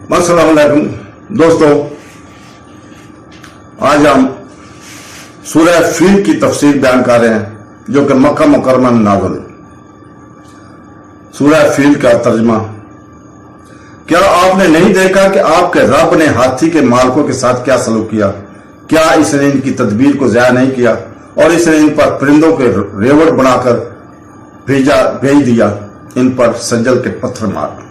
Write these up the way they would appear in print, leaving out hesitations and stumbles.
अस्सलाम वालेकुम दोस्तों, आज हम सूरह फील की तफसीर बयान कर रहे हैं जो कि मक्का मुकरमा में नाज़िल है। सूरह फील का तर्जमा, क्या आपने नहीं देखा कि आपके रब ने हाथी के मालकों के साथ क्या सलूक किया? क्या इसने इनकी तदबीर को ज़ाया नहीं किया और इसने इन पर परिंदों के रेवड़ बनाकर भेज दिया, इन पर सज्जल के पत्थर मार।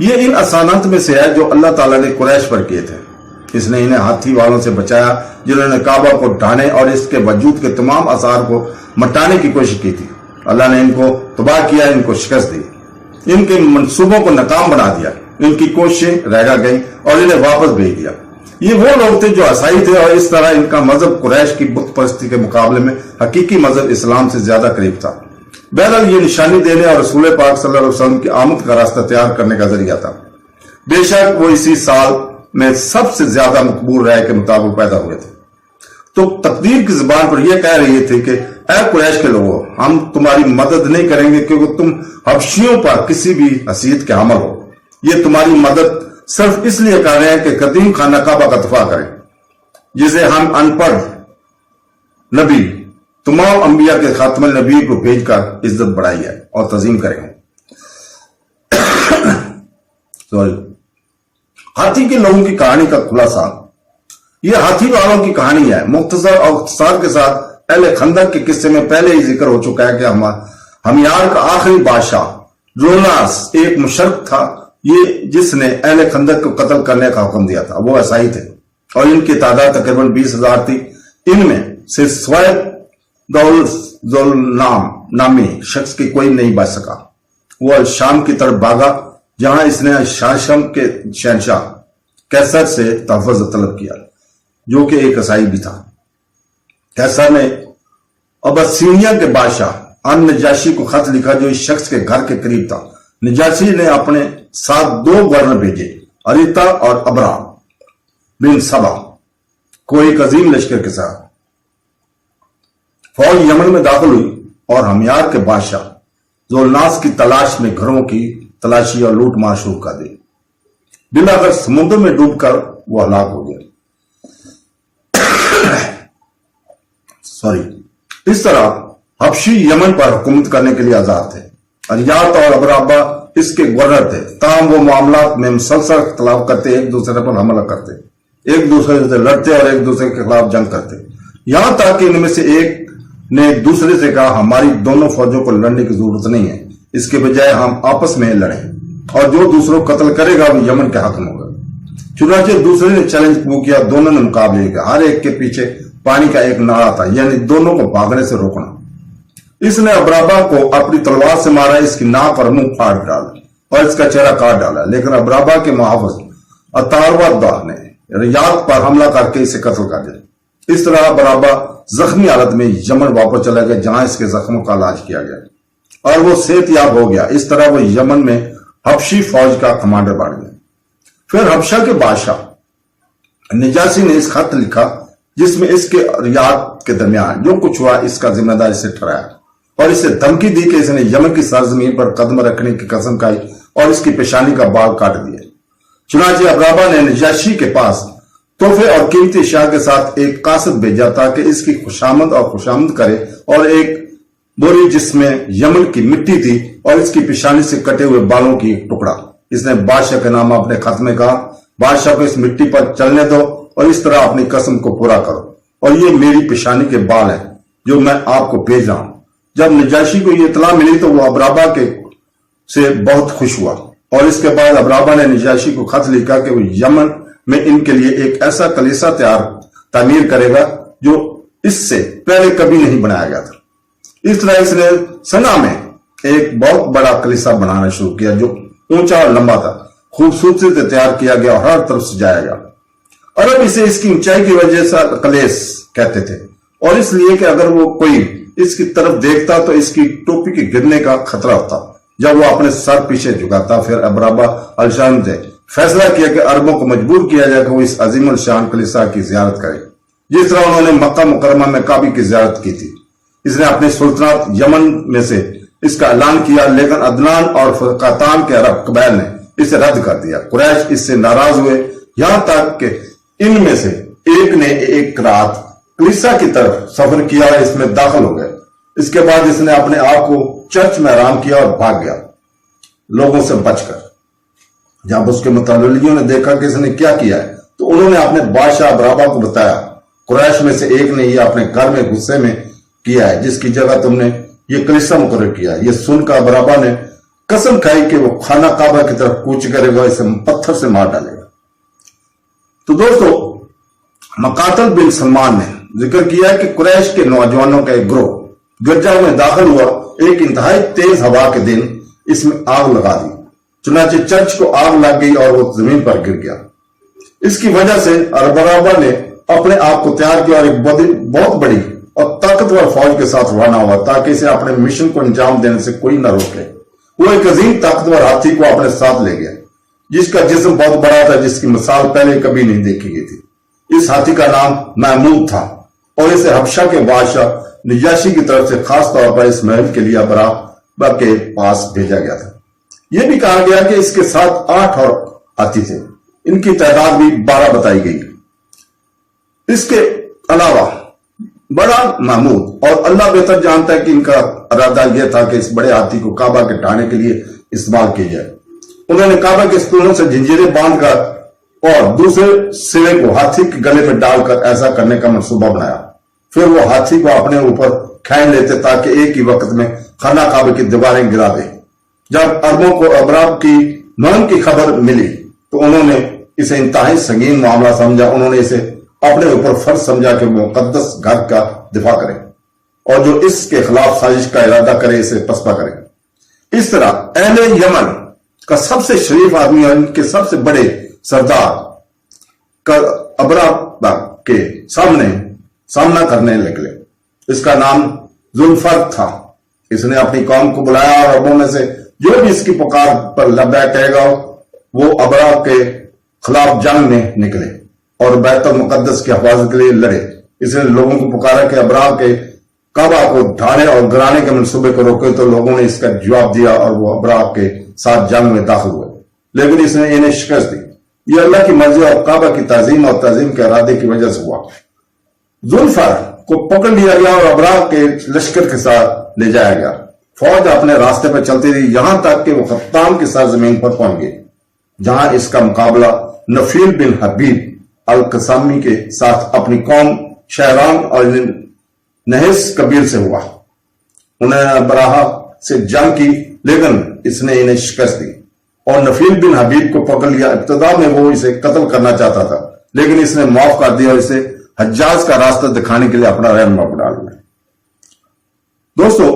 ये इन आसानात में से है जो अल्लाह ताला ने कुरैश पर किए थे। इसने इन्हें हाथी वालों से बचाया जिन्होंने काबा को ढाने और इसके वजूद के तमाम आसार को मटाने की कोशिश की थी। अल्लाह ने इनको तबाह किया, इनको शिकस्त दी, इनके मंसूबों को नाकाम बना दिया, इनकी कोशिशें रह गई और इन्हें वापस भेज दिया। ये वो लोग थे जो ईसाई थे और इस तरह इनका मजहब कुरैश की बुत परस्ती के मुकाबले में हकीकी मजहब इस्लाम से ज्यादा करीब था। बहरहाल ये निशानी देने और रसूल पाक सल्लल्लाहु अलैहि वसल्लम की आमद का रास्ता तैयार करने का जरिया था। बेशक वो इसी साल में सबसे ज्यादा मकबूल राय के मुताबिक पैदा हुए थे। तो तकदीर की जुबान पर यह कह रही थी कि ऐ कुरैश के लोगों, हम तुम्हारी मदद नहीं करेंगे क्योंकि तुम हबशियों पर किसी भी हसीयत के हमल हो। ये तुम्हारी मदद सिर्फ इसलिए कर रहे हैं कि कदीम खाना काबा का दफा करें, जिसे हम अनपढ़ नबी तमाम अंबिया के खातमुल नबी को भेजकर इज्जत बढ़ाई है और तजीम करेंगे। सॉरी, हाथी के लोगों की कहानी का खुलासा। यह हाथी वालों की कहानी है। मुख्तसर और इख्तिसार के साथ अहले खंदक के किस्से में पहले ही जिक्र हो चुका है कि हमियार का आखिरी बादशाह जोनास एक मुशर्क था, ये जिसने अहले खंदक को कत्ल करने का हुक्म दिया था। वो ईसाई थे और इनकी तादाद तकरीबन 20,000 थी। इनमें से स्वयं नामी शख्स की कोई नहीं बच सका। वो शाम की तरफ भागा जहां इसने शाशम के शहनशाह कैसर से तहफ़्फ़ुज़ तलब किया, जो कि एक ईसाई भी था। कैसर ने अबसीनिया के बादशाह अन नजाशी को खत लिखा जो इस शख्स के घर के करीब था। नजाशी ने अपने साथ 2 गवर्नर भेजे, अरिता और अबरा बिन सबा को एक अजीम लश्कर के साथ। फौज यमन में दाखिल हुई और हमियार के बादशाह जोलनास की तलाश में घरों की तलाशी और लूट मार शुरू कर दी। बिलाकर समुद्र में डूबकर वो हलाक हो गया। सॉरी, इस तरह हबशी यमन पर हुकूमत करने के लिए आजाद थे। अरियात और अबराबा इसके गवर्नर थे। ताम वो मामलात में मुसलसल इख्तिलाफ करते, एक दूसरे पर हमला करते, एक दूसरे से लड़ते और एक दूसरे के खिलाफ जंग करते। यहां तक कि इनमें से एक ने एक दूसरे से कहा, हमारी दोनों फौजों को लड़ने की जरूरत नहीं है, इसके बजाय हम आपस में लड़ें और जो दूसरों को कत्ल करेगा वो यमन के हक में होगा। चुनांचे दूसरे ने चैलेंज पूरा किया। दोनों ने मुकाबले किया। हर एक के पीछे पानी का एक नाला था, यानी दोनों को भागने से रोकना। इसने अबराबा को अपनी तलवार से मारा, इसकी नाक और मुंह फाड़ डाला और इसका चेहरा काट डाला। लेकिन अबराबा के मुहाफिज अतारवदा ने रियाद पर हमला करके इसे कत्ल कर दिया। इस तरह अबराबा जख्मी हालत में यमन वापस चला गया, जहां इसके जख्मों का इलाज किया गया और वो सेहतयाब हो गया। इस तरह वो यमन में हबशी फौज का कमांडर बन गया। फिर हबशा के बादशाह निजासी ने इस खत लिखा जिसमें इसके रियाद के दरमियान जो कुछ हुआ इसका जिम्मेदार इसे ठहराया और इसे धमकी दी कि इसने यमन की सरजमीन पर कदम रखने की कसम खाई और इसकी पेशानी का बाल काट दिया। चुनांचे अबराबा ने निजाशी के पास तोहफे और कीमती अशिया के साथ एक कासद भेजा ताकि इसकी खुशामद और खुशामद करे और एक बोरी जिसमें यमन की मिट्टी थी और इसकी पेशानी से कटे हुए बालों की एक टुकड़ा। इसने बादशाह के नाम अपने खत में कहा, बादशाह को इस मिट्टी पर चलने दो और इस तरह अपनी कसम को पूरा करो और ये मेरी पेशानी के बाल हैं जो मैं आपको भेज रहा हूं। जब नजाशी को ये इतला मिली तो वो अबराबा के से बहुत खुश हुआ और इसके बाद अबराबा ने नजाशी को खत लिखा कि वो यमन में इनके लिए एक ऐसा कलीसा तामीर करेगा जो इससे पहले कभी नहीं बनाया गया था। इस तरह इसने सना में एक बहुत बड़ा कलीसा बनाना शुरू किया जो ऊंचा और लंबा था, खूबसूरती से तैयार किया गया और हर तरफ सजाया गया। अरब इसे इसकी ऊंचाई की वजह से कलेस कहते थे और इसलिए कि अगर वो कोई इसकी तरफ देखता तो इसकी टोपी के गिरने का खतरा होता। जब वो अपने सर पीछे झुकाता, फिर अबराबा अलशान ने फैसला किया कि अरबों को मजबूर किया जाए कि वो इस अजीम अलशान कलीसा की जियारत करें, जिस तरह उन्होंने मक्का मुकरमा में काबी की जियारत की थी। इसने अपनी सुल्तानत यमन में से इसका ऐलान किया, लेकिन अदनान और फरकातान के अरब कबैल ने इसे रद्द कर दिया। कुरैश इससे नाराज हुए, यहां तक कि इनमें से एक ने एक रात कलीसिया की तरफ सफर किया और इसमें दाखिल हो गए। इसके बाद इसने अपने आप को चर्च में आराम किया और भाग गया लोगों से बचकर। जब उसके मुतल्लियों ने देखा कि इसने क्या किया है तो उन्होंने अपने बादशाह बराबा को बताया, कुरैश में से एक ने ये अपने घर में गुस्से में किया है जिसकी जगह तुमने ये कलीसिया मुकर्रर किया है। ये सुनकर बराबा ने कसम खाई कि वो खाना काबा की तरफ कूच करेगा, इसे पत्थर से मार डालेगा। तो दोस्तों, मकातल बिन सलमान ने जिक्र किया है कि कुरैश के नौजवानों का एक ग्रोह गिरजा में दाखिल हुआ। एक इंतहाई तेज हवा के दिन इसमें आग लगा दी, चुनाचे चर्च को आग लग गई और वो जमीन पर गिर गया। इसकी वजह से बराबा ने अपने आप को तैयार किया और एक बहुत बड़ी और ताकतवर फौज के साथ रवाना हुआ ताकि इसे अपने मिशन को अंजाम देने से कोई न रोके। वो एक अजीम ताकतवर हाथी को अपने साथ ले गया जिसका जिस्म बहुत बड़ा था, जिसकी मिसाल पहले कभी नहीं देखी गई थी। इस हाथी का नाम महमूद था और इसे हबशा के बादशाह नजाशी की तरफ से खास तौर पर इस महल के लिए बराबा के पास भेजा गया था। यह भी कहा गया कि इसके साथ 8 और हाथी थे, इनकी तादाद भी 12 बताई गई। इसके अलावा बड़ा महमूद और अल्लाह बेहतर जानता है कि इनका इरादा यह था कि इस बड़े हाथी को काबा के ढाने के लिए इस्तेमाल किया जाए। उन्होंने काबा के स्तूलों से जंजीरें बांधकर और दूसरे सिरे को हाथी के गले में डालकर ऐसा करने का मंसूबा बनाया। फिर वो हाथी को अपने ऊपर खींच लेते ताकि एक ही वक्त में खाना काबे की दीवारें गिरा दे। जब अरबों को अबराब की मौत की खबर मिली तो उन्होंने इसे इंतहाई संगीन मामला समझा। उन्होंने इसे अपने ऊपर फर्ज समझा कि मुकद्दस घर का दिफा करें और जो इसके खिलाफ साजिश का इरादा करे इसे पसपा करें। इस तरह अहले यमन का सबसे शरीफ आदमी और इनके सबसे बड़े सरदार का अबराब के सामना करने निकले। इसका नाम जुल्फर था। इसने अपनी कौम को बुलाया और अरबों में से जो भी इसकी पुकार पर लब्बैक कहेगा वो अबराब के खिलाफ जंग में निकले और बैतुल मुकद्दस की हिफाजत के लिए लड़े। इसने लोगों को पुकारा कि अबराब के काबा को ढाने और गिराने के मंसूबे को रोके, तो लोगों ने इसका जवाब दिया और वो अबराब के साथ जंग में दाखिल हुए, लेकिन इसने इन्हें शिकस्त दी। यह अल्लाह की मर्जी और काबा की ताजीम और ताजीम के इरादे की वजह से हुआ। जुल्फर को पकड़ लिया गया और अबराब के लश्कर के साथ ले जाया गया। फौज अपने रास्ते पर चलती रही यहां तक कि वो खत्ताम की सरजमीन पर पहुंच गई, जहां इसका मुकाबला नफील बिन हबीब अल कसामी के साथ अपनी कौम शहरान और नहस कबीर से हुआ। उन्होंने बराहा से जंग की लेकिन इसने इन्हें शिकस्त दी और नफील बिन हबीब को पकड़ लिया। इब्तिदा में वो इसे कत्ल करना चाहता था लेकिन इसने माफ कर दिया और इसे हज्जाज का रास्ता दिखाने के लिए अपना रहनुमा बना लिया। दोस्तों,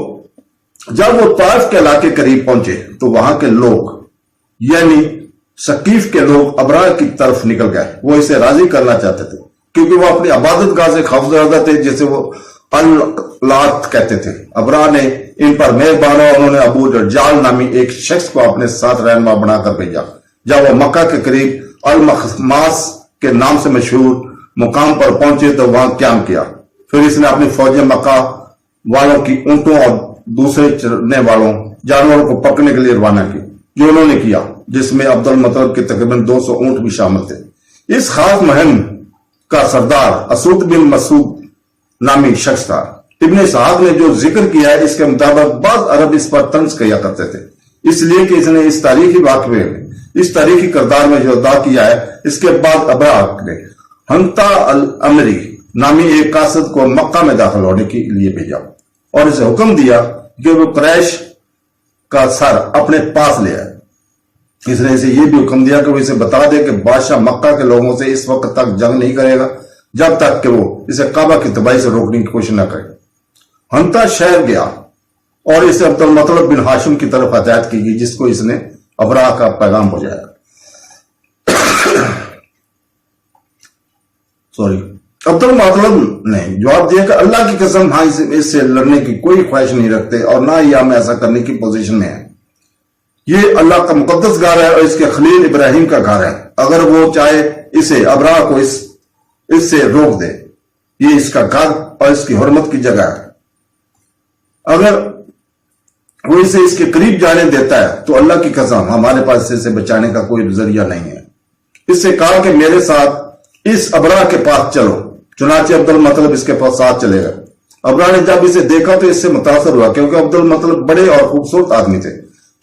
जब वो ताइफ के इलाके करीब पहुंचे तो वहां के लोग यानी शकीफ के लोग अबरा की तरफ निकल गए। वो इसे राजी करना चाहते थे क्योंकि वो अपनी इबादत गाह से खौफजदा थे जिसे वो अल-लात कहते थे। अबरा ने इन पर मेहरबान हुआ। उन्होंने अबू रजाल नामी एक शख्स को अपने साथ रहनुमा बनाकर भेजा। जब वो मक्का के करीब अल-मखमास के नाम से मशहूर मुकाम पर पहुंचे तो वहां क्याम किया। फिर इसने अपनी फौजें मक्का वालों की ऊंटों और दूसरे चरने वालों जानवरों को पकड़ने के लिए रवाना की, जो उन्होंने किया, जिसमें अब्दुल मतलब के तकरीबन 200 ऊंट भी शामिल थे। इस खास मुहिम का सरदार असूद बिन मसूद नामी शख्स था। इब्ने सआद ने जो जिक्र किया है इसके मुताबिक बाद अरब इस पर तंज किया करते थे, इसलिए कि इसने इस तारीखी वाकये में इस तारीखी किरदार में जो अदा किया है। इसके बाद अबरा ने हंता अल अमरी नामी एक कासिद को मक्का में दाखिल होने के लिए भेजा और इसे हुक्म दिया कि वो कुरैश का सर अपने पास ले आए। इसने इसे यह भी हुक्म दिया कि वो इसे बता दे कि बादशाह मक्का के लोगों से इस वक्त तक जंग नहीं करेगा जब तक कि वो इसे काबा की तबाही से रोकने की कोशिश न करे। हंता शहर गया और इसे अब्दुल मतलब बिन हाशिम की तरफ हदायत की गई, जिसको इसने अबरा का पैगाम पहुंचाया। अब्दुल मतलब ने जवाब दिया कि अल्लाह की कसम, हाँ इससे लड़ने की कोई ख्वाहिश नहीं रखते और ना ही हम ऐसा करने की पोजीशन में है। ये अल्लाह का मुकद्दस घर है और इसके खलील इब्राहिम का घर है। अगर वो चाहे इसे अबरा को इससे रोक दे, ये इसका घर और इसकी हुर्मत की जगह है। अगर वो इसे इसके करीब जाने देता है तो अल्लाह की कसम हमारे पास इसे बचाने का कोई जरिया नहीं है। इससे कहा कि मेरे साथ इस अबरा के पास चलो। चुनाचे अब्दुल मतलब इसके पास साथ चलेगा। अबरा ने जब इसे देखा तो इससे मुतासर हुआ, क्योंकि अब्दुल मतलब बड़े और खूबसूरत आदमी थे।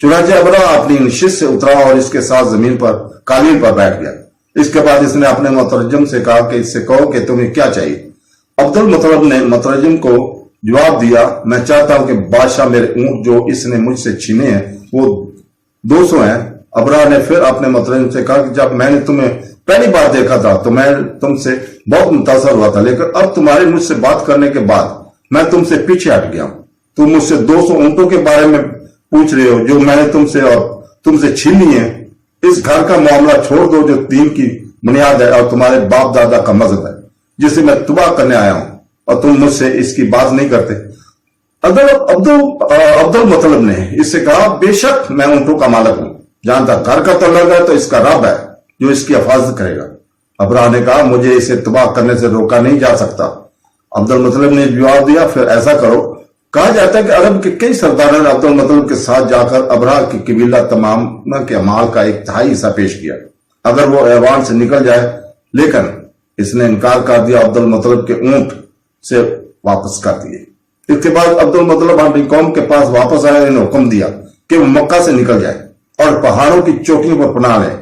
चुनाचे अबरा अपनी नशिस्त से उतरा और इसके साथ जमीन पर कालीन पर बैठ गया। इसके बाद इसने अपने मुतरजम से कहा कि इससे कहो कि तुम्हें क्या चाहिए। अब्दुल मतलब ने मुतरजम को जवाब दिया, मैं चाहता हूं कि बादशाह मेरे ऊंट जो इसने मुझसे छीने हैं वो 200 हैं। अबरा ने फिर अपने मुतरजम से कहा कि जब मैंने तुम्हें पहली बार देखा था तो मैं तुमसे बहुत मुतासर हुआ था, लेकिन अब तुम्हारे मुझसे बात करने के बाद मैं तुमसे पीछे हट गया हूं। तुम मुझसे 200 ऊंटों के बारे में पूछ रहे हो जो मैंने तुमसे छीन ली है। इस घर का मामला छोड़ दो जो दीन की बुनियाद है और तुम्हारे बाप दादा का मजहब है, जिसे मैं तबाह करने आया हूं, और तुम मुझसे इसकी बात नहीं करते। अब्दुल मतलब ने इससे कहा, बेशक मैं ऊंटों का मालिक हूं, जहां तक घर का तल्लुक है तो इसका रब है जो इसकी हिफाजत करेगा। अबरा ने कहा, मुझे इसे तबाह करने से रोका नहीं जा सकता। अब्दुल मतलब ने जवाब दिया, फिर ऐसा करो। कहा जाता है कि अरब के कई सरदारों ने अब्दुल मतलब के साथ जाकर अबरा की कबीला तमाम के माल का 1/3 हिस्सा पेश किया अगर वो ऐवान से निकल जाए, लेकिन इसने इनकार कर दिया। अब्दुल मतलब के ऊंट से वापस कर दिए। इसके बाद अब्दुल मतलब अपनी कौम के पास वापस आया। इन्हें हुक्म दिया कि वो मक्का से निकल जाए और पहाड़ों की चोटियों पर पनाह लें,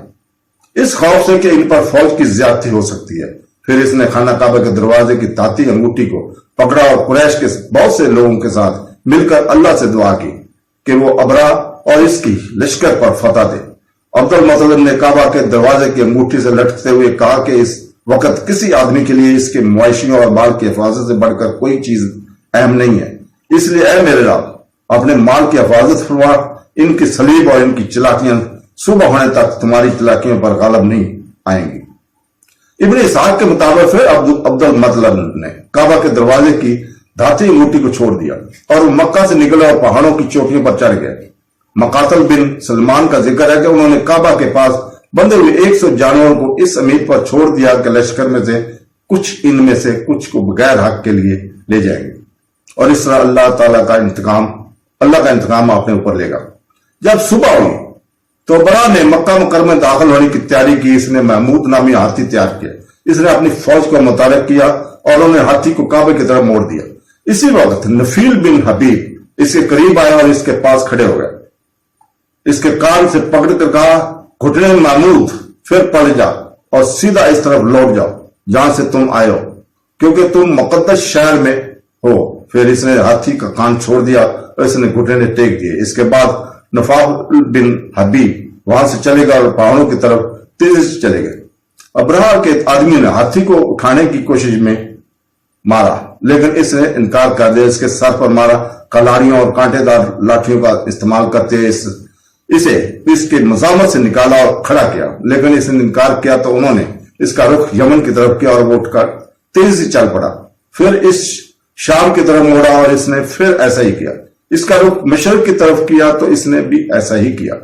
इस खौफ से कि इन पर फौज की ज्यादती हो सकती है। फिर इसने खाना काबा के दरवाजे की ताती अंगूठी को पकड़ा और कुरैश के बहुत से लोगों के साथ मिलकर अल्लाह से दुआ की कि वो अबरा और इसकी लश्कर पर फतह दे। अब्दुल मतलब ने काबा के दरवाजे की अंगूठी से लटकते हुए कहा कि इस वक्त किसी आदमी के लिए इसके मुआशियों और माल की हिफाजत से बढ़कर कोई चीज अहम नहीं है। इसलिए ऐ मेरे रब, अपने माल की हिफाजत फरमा। इनकी सलीब और इनकी चलाकियां सुबह होने तक तुम्हारी चलाकियों पर गालब नहीं आएंगी। इब्ने इसहाक के मुताबिक फिर अब्दुल मतलब ने काबा के दरवाजे की धाती अंगूठी को छोड़ दिया और वो मक्का से निकले और पहाड़ों की चोटियों पर चढ़ गए। मकातल बिन सलमान का जिक्र है कि उन्होंने काबा के पास बंधे हुए 100 जानवरों को इस उम्मीद पर छोड़ दिया कि लश्कर में से कुछ इनमें से कुछ को बगैर हक के लिए ले जाएंगे, और इस तरह अल्लाह का इंतकाम अपने ऊपर लेगा। जब सुबह हुई तो बड़ा ने मक्का मुकर्रम में दाखिल होने की तैयारी की। इसने महमूद नामी हाथी तैयार किया। इसने अपनी फौज को मुतारक किया और उन्होंने हाथी को काबे की तरफ मोड़ दिया। इसी वक्त नफील बिन हबीब इसके करीब आया और इसके पास खड़े हो गए। इसके कान से पकड़कर कहा, घुटने में महमूद, फिर पलट जा और सीधा इस तरफ लौट जाओ जहां से तुम आए हो, क्योंकि तुम मुकद्दस शहर में हो। फिर इसने हाथी का कान छोड़ दिया और इसने घुटने टेक दिए। इसके बाद नफाल बिन हबीब वहां से चले गए और पहाड़ों की तरफ तेजी से चले गए। अब्राहा के आदमी ने हाथी को उठाने की कोशिश में मारा, लेकिन इसने इनकार कर दिया। इसके सर पर मारा, कलाड़ियों और कांटेदार लाठियों का इस्तेमाल करते हुए इसे इसके मजामत से निकाला और खड़ा किया, लेकिन इसने इनकार किया तो उन्होंने इसका रुख यमन की तरफ किया और वो उठकर तेजी से चल पड़ा। फिर इस शाम की तरफ मोड़ा और इसने फिर ऐसा ही किया। इसका रुख मशरक की तरफ किया तो इसने भी ऐसा ही किया।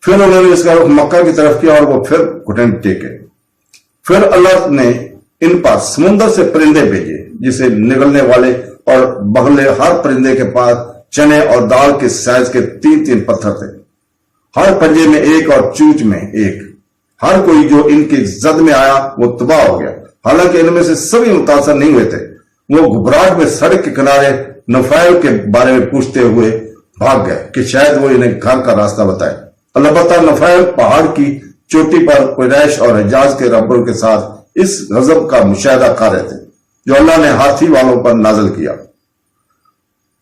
फिर उन्होंने इसका रुख मक्का की तरफ किया और वो फिर घुटने टेके। फिर अल्लाह ने इन पर समुद्र से परिंदे भेजे, जिसे निगलने वाले और बगले हर परिंदे के पास चने और दाल के साइज के 3-3 पत्थर थे, हर पंजे में एक और चूच में एक। हर कोई जो इनके जद में आया वो तबाह हो गया। हालांकि इनमें से सभी मुतासर नहीं हुए थे। वो घबराहट में सड़क के किनारे नफैल के बारे में पूछते हुए भाग गए कि शायद वो इन्हें घर का रास्ता बताए। अलबत्ता नफैल पहाड़ की चोटी पर कुरैश और हिजाज के रब्बरों के साथ इस गजब का मुशाहिदा कर रहे थे जो अल्लाह ने हाथी वालों पर नाजल किया।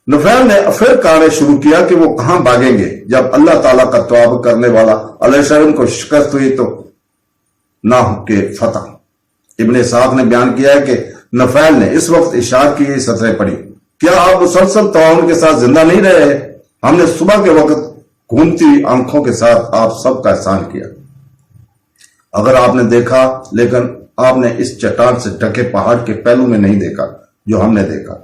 नफैल ने फिर कहना शुरू किया कि वो कहां भागेंगे। जब अल्लाह ताला का तवाब करने वाला अलैहिस्सलाम को शिकस्त हुई तो ना के फतह। इब्ने इसहाक ने बयान किया है कि नफैल ने इस वक्त इशार की सतरें पड़ी, क्या आप मुसलसल तवाउन के साथ जिंदा नहीं रहे? हमने सुबह के वक्त घूमती आंखों के साथ आप सबका एहसान किया। अगर आपने देखा, लेकिन आपने इस चट्टान से ढके पहाड़ के पहलू में नहीं देखा जो हमने देखा,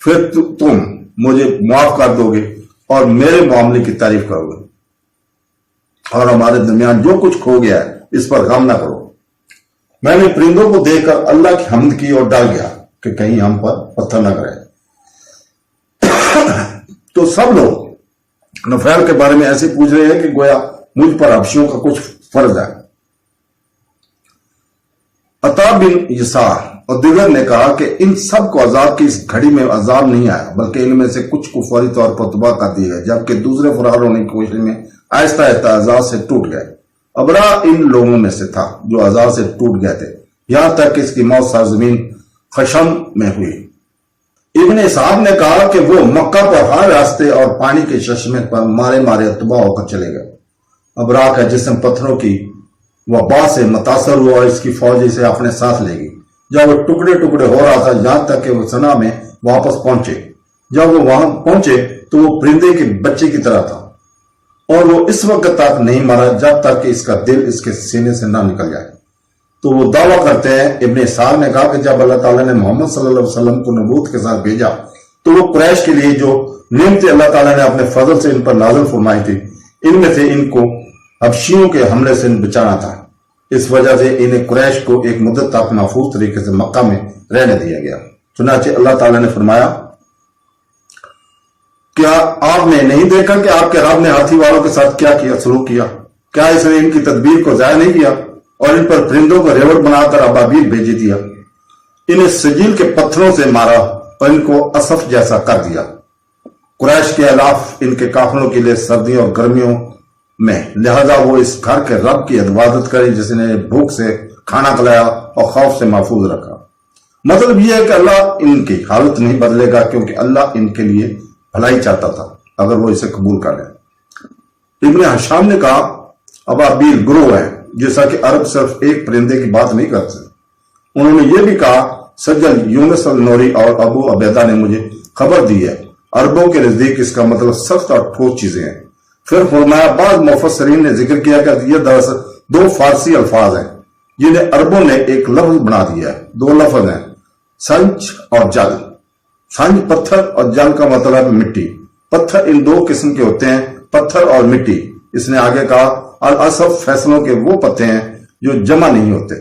फिर तुम मुझे माफ कर दोगे और मेरे मामले की तारीफ करोगे और हमारे दरमियान जो कुछ खो गया है इस पर गम ना करो। मैंने परिंदों को देखकर अल्लाह की हम्द की और डर गया कि कहीं हम पर पत्थर न करे। तो सब लोग नफैल के बारे में ऐसे पूछ रहे हैं कि गोया मुझ पर हबशियों का कुछ फर्ज है। अता बिन यसार और दिगर ने कहा कि इन सब को अजाब की इस घड़ी में अजाब नहीं आया, बल्कि इनमें से कुछ को फौरी तौर पर तबाह कर दिया गया, जबकि दूसरे फरार होने की कोशिश में आहिस्ता आहिस्ता अजाब से टूट गए। अबरा इन लोगों में से था जो अजाब से टूट गए थे, यहां तक कि इसकी मौत सरजमीन खशम में हुई। इब्न इसहाक ने कहा कि वो मक्का पर हर रास्ते और पानी के चश्मे पर मारे मारे तबाह होकर चले गए। अबरा का जिस्म पत्थरों की वबा से मुतासर हुआ और इसकी फौज इसे अपने साथ ले गई। जब वो टुकड़े टुकड़े हो रहा था, यहां तक कि वो सना में वापस पहुंचे। जब वो वहां पहुंचे तो वो परिंदे के बच्चे की तरह था, और वो इस वक्त तक नहीं मरा जब तक कि इसका दिल इसके सीने से ना निकल जाए। तो वो दावा करते हैं, इब्ने साल ने कहा कि जब अल्लाह ताला ने मोहम्मद सल्लल्लाहु अलैहि वसल्लम को नबूवत के साथ भेजा तो वो कुरैश के लिए जो नेमतें अल्लाह ताला ने अपने फजल से इन पर नाज़िल फरमाई थी, इनमें से इनको हबशियों के हमले से बचाना था। इस वजह से इन्हें कुरैश को एक मुद्दत तक महफूज तरीके से मक्का में रहने दिया गया। चुनाचे अल्लाह ताला ने फरमाया, क्या आपने नहीं देखा कि आपके रब ने हाथी वालों के साथ क्या किया, सलूक किया? क्या इसने इनकी तदबीर को जाया नहीं किया और इन पर परिंदों को रेवड़ बनाकर अबाबील भेज दिया? इन्हें सजील के पत्थरों से मारा और इनको असफ जैसा कर दिया। कुरैश के अलाफ इनके काफिलों के लिए सर्दियों और गर्मियों में, लिहाजा वो इस घर के रब की इबादत करें जिसने भूख से खाना खिलाया और खौफ से महफूज रखा। मतलब यह है कि अल्लाह इनकी हालत नहीं बदलेगा, क्योंकि अल्लाह इनके लिए भलाई चाहता था अगर वो इसे कबूल कर ले। इब्ने हशाम ने कहा, अबाबील ग्रोह है, जैसा कि अरब सिर्फ एक परिंदे की बात नहीं करते। उन्होंने ये भी कहा, सज्जल यूनुस अल नूरी और अबू अबैदा ने मुझे खबर दी है, अरबों के नजदीक इसका मतलब सख्त और ठोस चीजें हैं। फिर फरमाया, बाद मुफस्सरीन ने जिक्र किया कि यह दरअसल दो फारसी अल्फाज हैं जिन्हें अरबों ने एक लफ्ज बना दिया है। दो लफ्ज हैं, संज और जल। संज पत्थर और जल का मतलब है मिट्टी। पत्थर इन दो किस्म के होते हैं, पत्थर और मिट्टी। इसने आगे कहा, अल असफ फैसलों के वो पत्ते हैं जो जमा नहीं होते।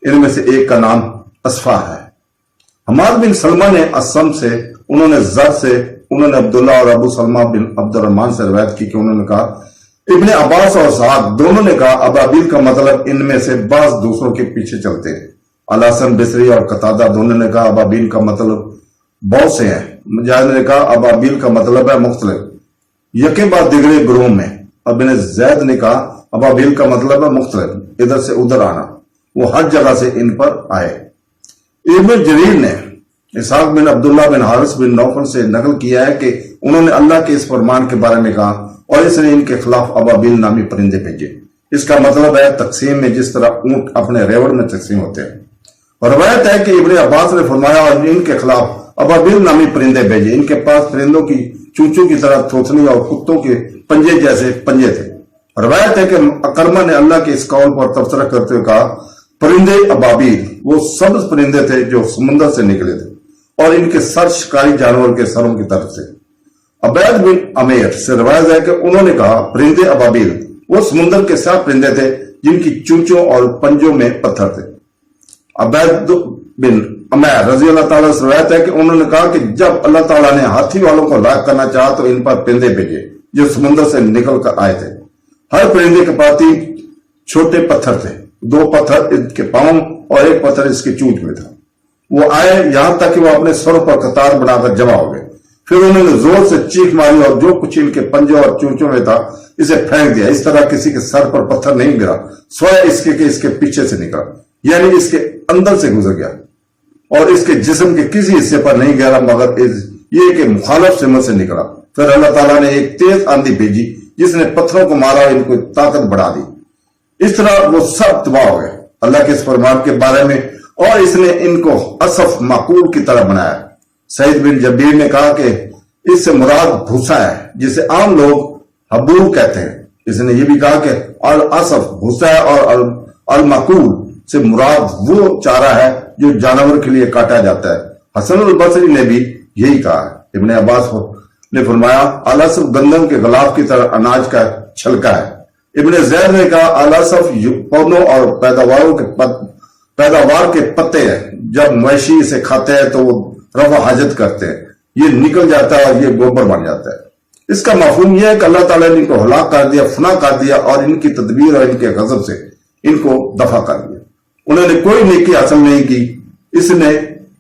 इनमें से एक का नाम असफा है। हमाद बिन सलमा ने असम से, उन्होंने जर से, उन्होंने अब्दुल्ला और अबू सलमा बिन अब्दुर्रहमान से रवायत की कि उन्होंने कहा, इब्ने अब्बास और साद दोनों ने कहा, अबाबील का मतलब इनमें से बाज दूसरों के पीछे चलते हैं। अल हसन बिसरी और कतादा दोनों ने कहा, अबाबील का मतलब बहुत से हैं। मुजाहिद ने कहा, अबाबील का मतलब है मुख्तलिफ, यके बाद दिगरे ग्रोह में। इब्ने जैद ने कहा, अबाबील का मतलब है मुख्तलिफ, इधर से उधर आना, वो हर जगह से इन पर आए। इब्ने जरीर ने इसहाक बिन अब्दुल्ला बिन हारिस बिन नौफल से नकल किया है कि उन्होंने अल्लाह के इस फरमान के बारे में कहा, और इसने इनके खिलाफ अबाबील नामी परिंदे भेजे। इसका मतलब है तकसीम में जिस तरह ऊंट अपने रेवड़ में तकसीम होते हैं। और रवायत है कि इब्ने अब्बास ने फरमाया, और इनके खिलाफ अबाबील नामी परिंदे भेजे। इनके पास परिंदों की चूचों की तरह थोथनी और कुत्तों के पंजे जैसे पंजे थे। रवायत है कि अकरमा ने अल्लाह के इस कौल पर तबसरा करते हुए कहा, परिंदे अबाबील वो सब्ज परिंदे थे जो समुद्र से निकले थे, और इनके सर शिकारी जानवर के सरों की तरफ से। अबैद बिन अमेर से रवायत है कि उन्होंने कहा, परिंदे अबाबील वो समुद्र के 7 परिंदे थे जिनकी चूंचों और पंजों में पत्थर थे। अबैद बिन अमेर रजी अल्लाह ताला से रवायत है कि उन्होंने कहा कि जब अल्लाह ताला ने हाथी वालों को हलाक करना चाहा तो इन पर परिंदे भेजे जो समुद्र से निकल कर आए थे। हर परिंदे के पास 3 छोटे पत्थर थे, 2 पत्थर इसके पांव और 1 पत्थर इसकी चूंच में था। वो आए यहां तक कि वो अपने सरों पर कतार बनाकर जमा हो गए। फिर उन्होंने जोर से चीख मारी और जो कुछ इनके पंजों और चूंचों में था इसे फेंक दिया। इस तरह किसी के सर पर पत्थर नहीं गिरा, स्वयं इसके के इसके पीछे से निकला, यानी इसके अंदर से गुजर गया, और इसके जिस्म के किसी हिस्से पर नहीं गिरा मगर ये कि मुखालफ सिमत से निकला। फिर अल्लाह ताला ने एक तेज आंधी भेजी जिसने पत्थरों को मारा और इनको ताकत बढ़ा दी। इस तरह वो सब तबाह हो गए अल्लाह के इस फरमान के बारे में, और इसने इनको असफ माकूल की तरह बनाया। सईद बिन जबीर ने कहा कि इससे मुराद भूसा है जिसे आम लोग हबूर कहते हैं। इसने ये भी कहा कि अल असफ भूसा है और अल माकूल से मुराद वो चारा है जो जानवर के लिए काटा जाता है। हसन अल बसरी ने भी यही कहा है। इब्ने अब्बास ने फरमाया, अल असफ गंदम के गुलाब की तरह अनाज का छलका है। इब्ने जैद ने कहा, अल असफ पौधों और पैदावार के पत्ते हैं, जब मवेशी इसे खाते हैं तो वो रफा हाजत करते हैं, ये निकल जाता है और ये गोबर बन जाता है। اس کا مفہوم یہ ہے کہ اللہ تعالیٰ نے ان کو ہلاک کر دیا، فنا کر دیا، اور ان کی تدبیر اور ان کے غضب سے ان کو دفع کر دیا۔ انہوں نے کوئی نیکی حاصل نہیں کی، اس نے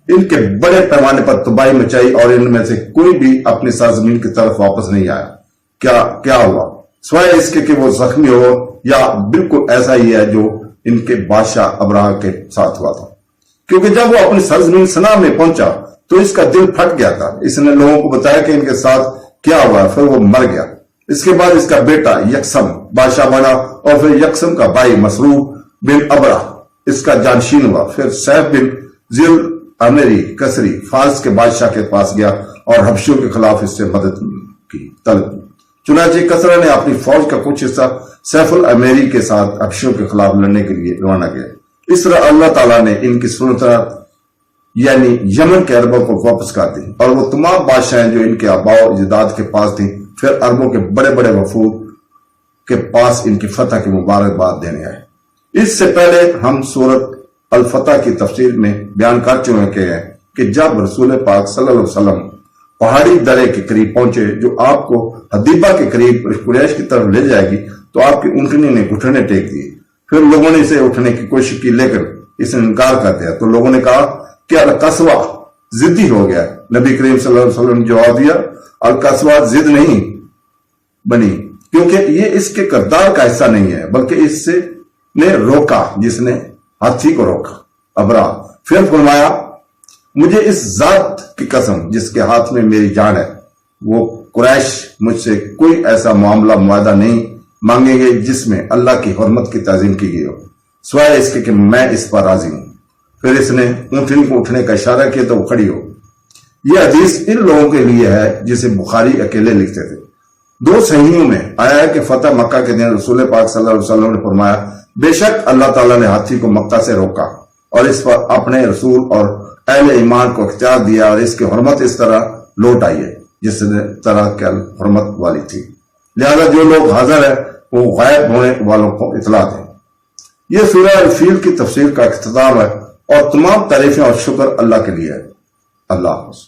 ان کے بڑے پیمانے پر تباہی مچائی، اور ان میں سے کوئی بھی اپنی سرزمین کی طرف واپس نہیں آیا۔ کیا ہوا؟ سوائے اس کے کہ وہ زخمی ہو، یا بالکل ایسا ہی ہے جو ان کے بادشاہ ابراہ کے ساتھ ہوا تھا، کیونکہ جب وہ اپنی سرزمین سنا میں پہنچا تو اس کا دل پھٹ گیا تھا۔ اس نے لوگوں کو بتایا کہ ان کے ساتھ کیا ہوا، پھر وہ مر گیا۔ اس کے بعد اس کا بیٹا یکسم بادشاہ بنا، اور پھر یکسم کا بھائی مسروق بن ابرہ اس کا جانشین ہوا۔ پھر سیف بن ذی العمری کسری فارس کے بادشاہ کے پاس گیا اور حبشیوں کے خلاف اس سے مدد کی طلب کی۔ چنانچہ کسرا نے اپنی فوج کا کچھ حصہ سیف العمری کے ساتھ حبشیوں کے خلاف لڑنے کے لیے روانہ کیا۔ اس طرح اللہ تعالیٰ نے ان کی سلطنت یعنی یمن کے عربوں کو واپس کر دی، اور وہ تمام بادشاہیں جو ان کے آباء و اجداد کے پاس تھیں پھر عربوں کے بڑے بڑے وفود کے پاس ان کی فتح کی مبارکباد دینے آئے۔ اس سے پہلے ہم سورت الفتح کی تفسیر میں بیان کر چکے ہیں کہ جب رسول پاک صلی اللہ علیہ وسلم پہاڑی درے کے قریب پہنچے جو آپ کو حدیبہ کے قریب قریش کی طرف لے جائے گی، تو آپ کی اونٹنی نے گھٹنے ٹیک دیے۔ پھر لوگوں نے اسے اٹھنے کی کوشش کی، لیکن اس نے انکار کر دیا۔ تو لوگوں نے کہا کہ القصوہ ضدی ہو گیا۔ نبی کریم صلی اللہ علیہ وسلم نے جواب دیا، القصوہ ضد نہیں بنی، کیونکہ یہ اس کے کردار کا حصہ نہیں ہے، بلکہ اس سے نے روکا جس نے ہاتھی کو روکا، ابرا۔ پھر فرمایا، مجھے اس ذات کی قسم جس کے ہاتھ میں میری جان ہے، وہ قریش مجھ سے کوئی ایسا معاہدہ نہیں مانگیں گے جس میں اللہ کی حرمت کی تعظیم کی گئی ہو، سوائے اس کے کہ میں اس پر راضی ہوں۔ پھر اس نے اونٹنی کو اٹھنے کا اشارہ کیا تو وہ کھڑی ہو۔ یہ حدیث ان لوگوں کے لیے ہے جسے بخاری اکیلے لکھتے تھے۔ دو صحیحوں میں آیا ہے کہ فتح مکہ کے دن رسول پاک صلی اللہ علیہ وسلم نے فرمایا، بے شک اللہ تعالیٰ نے ہاتھی کو مکہ سے روکا اور اس پر اپنے رسول اور اہل ایمان کو اختیار دیا، اور اس کی حرمت اس طرح لوٹ آئی ہے جس طرح کی حرمت والی تھی، لہذا جو لوگ حاضر ہیں وہ غائب ہونے والوں کو اطلاع دیں۔ یہ سورہ الفیل کی تفسیر کا اختتام ہے، اور تمام تعریفیں اور شکر اللہ کے لیے ہے۔ اللہ حافظ۔